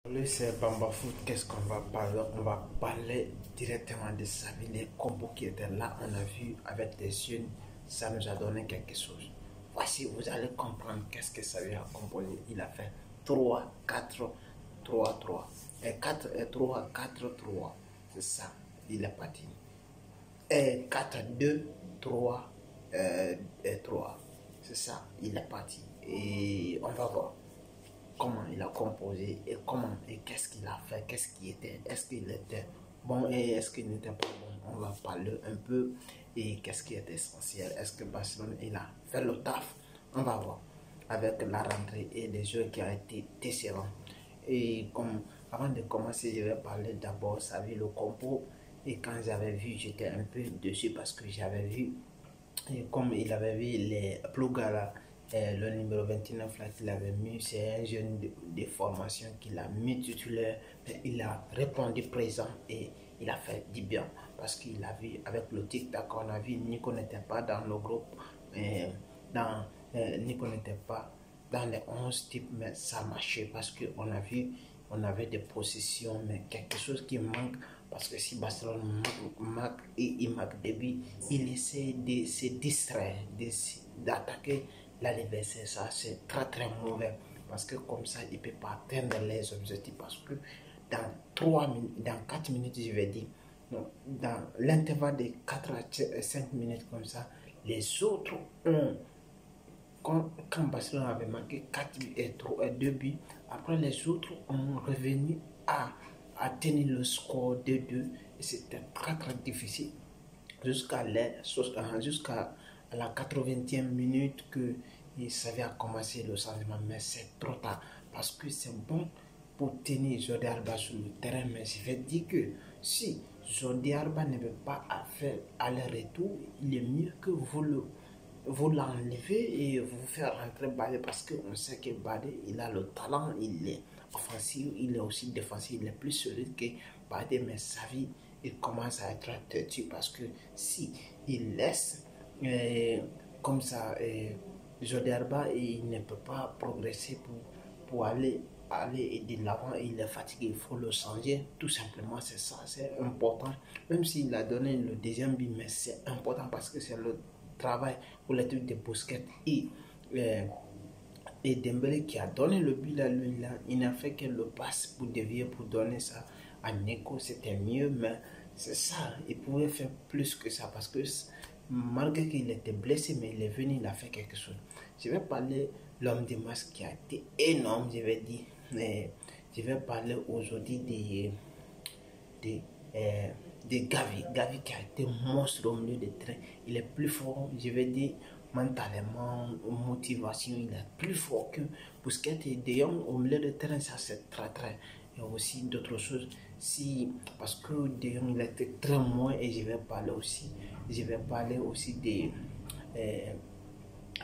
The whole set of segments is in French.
Le c'est Bamba Foot, qu'est-ce qu'on va parler? On va parler directement de sa vie, les combos qui étaient là, on a vu avec des yeux, ça nous a donné quelque chose. Voici, vous allez comprendre qu'est-ce que ça lui a composé. Il a fait 3 4 3 3 et 4 et 3 4 3. C'est ça, il est parti. Et 4 2 3 et 3. C'est ça, il est parti. Et on va voir comment il a composé et comment et qu'est-ce qu'il a fait, qu'est-ce qui était, est-ce qu'il était bon et est-ce qu'il n'était pas bon. On va parler un peu et qu'est-ce qui est essentiel. Est-ce que Barcelone il a fait le taf? On va voir avec la rentrée et les jeux qui ont été décevants. Et comme avant de commencer, je vais parler d'abord ça vu le compo et quand j'avais vu, j'étais un peu dessus parce que j'avais vu et comme il avait vu les Plugala, le numéro 29 là qu'il avait mis, c'est un jeune de formation qu'il a mis titulaire, mais il a répondu présent et il a fait du bien parce qu'il a vu avec le tic-tac qu'on a vu, Nico n'était pas dans le groupe, Nico n'était pas dans les 11 types, mais ça marchait parce qu'on a vu, on avait des possessions, mais quelque chose qui manque. Parce que si Barcelone marque et il marque des buts, il essaie de se distraire, d'attaquer l'adversaire. Ça, c'est très très mauvais. Parce que comme ça, il ne peut pas atteindre les objectifs. Parce que dans 3 minutes, dans 4 minutes, je vais dire, donc, dans l'intervalle de 4 à 5 minutes comme ça, les autres ont quand Barcelone avait marqué 4 buts et 2 buts, après les autres ont revenu à tenir le score de 2 et c'était très très difficile jusqu'à la 80e minute que ça avait commencé le changement, mais c'est trop tard parce que c'est bon pour tenir Jordi Alba sur le terrain, mais je vais dire que si Jordi Alba ne veut pas faire aller-retour, il est mieux que vous l'enlevez et vous faire rentrer Badé parce qu'on sait que Badé il a le talent, il est offensif, il est aussi défensif, il est plus solide que Badé, mais sa vie il commence à être têtu parce que si il laisse comme ça Jordi Alba il ne peut pas progresser pour aller de l'avant, il est fatigué, il faut le changer, tout simplement c'est ça, c'est important, même s'il a donné le deuxième but, mais c'est important parce que c'est le travail pour les trucs de Busquets et Dembélé qui a donné le but là, lui là, il n'a fait que le passe pour dévier pour donner ça à Nico, c'était mieux, mais c'est ça, il pouvait faire plus que ça parce que malgré qu'il était blessé, mais il est venu, il a fait quelque chose. Je vais parler l'homme de match qui a été énorme, je vais dire, mais je vais parler aujourd'hui de, euh, de Gavi. Gavi qui a été monstre au milieu de terrain. Il est plus fort, je vais dire, mentalement, motivation, il est plus fort que Busquets et De Jong au milieu de terrain, ça c'est très très. Et aussi d'autres choses, si, parce que De Jong il était très moins et je vais parler aussi euh,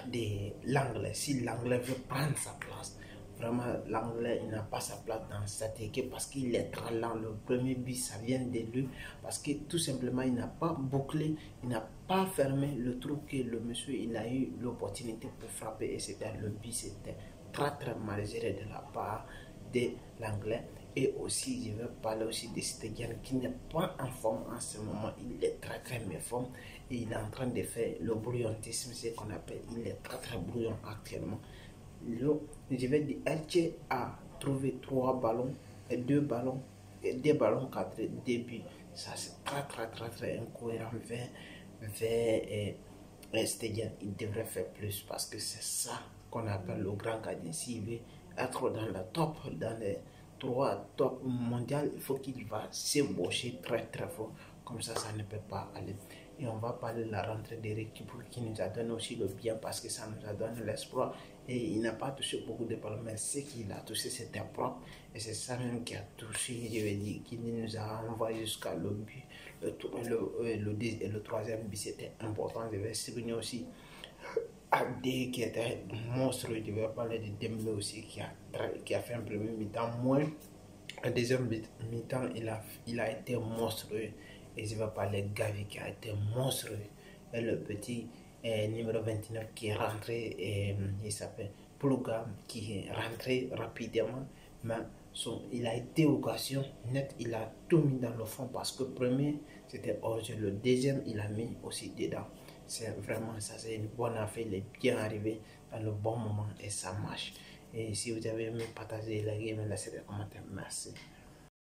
de l'anglais. Si l'anglais veut prendre sa place, vraiment l'anglais il n'a pas sa place dans cette équipe parce qu'il est très lent. Le premier but ça vient de lui parce que tout simplement il n'a pas bouclé, il n'a pas fermé le trou que le monsieur il a eu l'opportunité pour frapper et c'était le but, c'était très très mal géré de la part de l'anglais. Et aussi, je vais parler aussi de Stegen qui n'est pas en forme en ce moment. Il est très très méforme et il est en train de faire le brouillantisme, ce qu'on appelle. Il est très très brouillon actuellement. Je vais dire, Elche a trouvé 3 ballons et 2 ballons et 2 ballons 4 débuts. Ça c'est très très très très incohérent vers Stegen. Il devrait faire plus parce que c'est ça qu'on appelle le grand gardien. S'il veut être dans le top, dans les 3 top mondial, il faut qu'il va s'ébaucher très très fort. Comme ça ne peut pas aller. Et on va parler de la rentrée d'Eric qui nous a donné aussi le bien parce que ça nous a donné l'espoir. Et il n'a pas touché beaucoup de ballons, mais ce qu'il a touché, c'était propre. Et c'est ça même qui a touché, je vais dire, qui nous a envoyé jusqu'à le but. Le troisième but, c'était important. Je vais souligner aussi Abdé qui était monstrueux. Je vais parler de Dembélé aussi qui a fait un premier mi-temps moins. Un deuxième mi-temps, il a été monstrueux. Et je vais parler de Gavi qui a été monstrueux. Et le petit numéro 29 qui est rentré, il s'appelle Plouga, qui est rentré rapidement. Mais il a été occasion net, il a tout mis dans le fond parce que premier c'était hors-jeu, le deuxième il a mis aussi dedans. C'est vraiment ça, c'est une bonne affaire, il est bien arrivé dans le bon moment et ça marche. Et si vous avez aimé, partagez, likez, laissez des commentaires. Merci.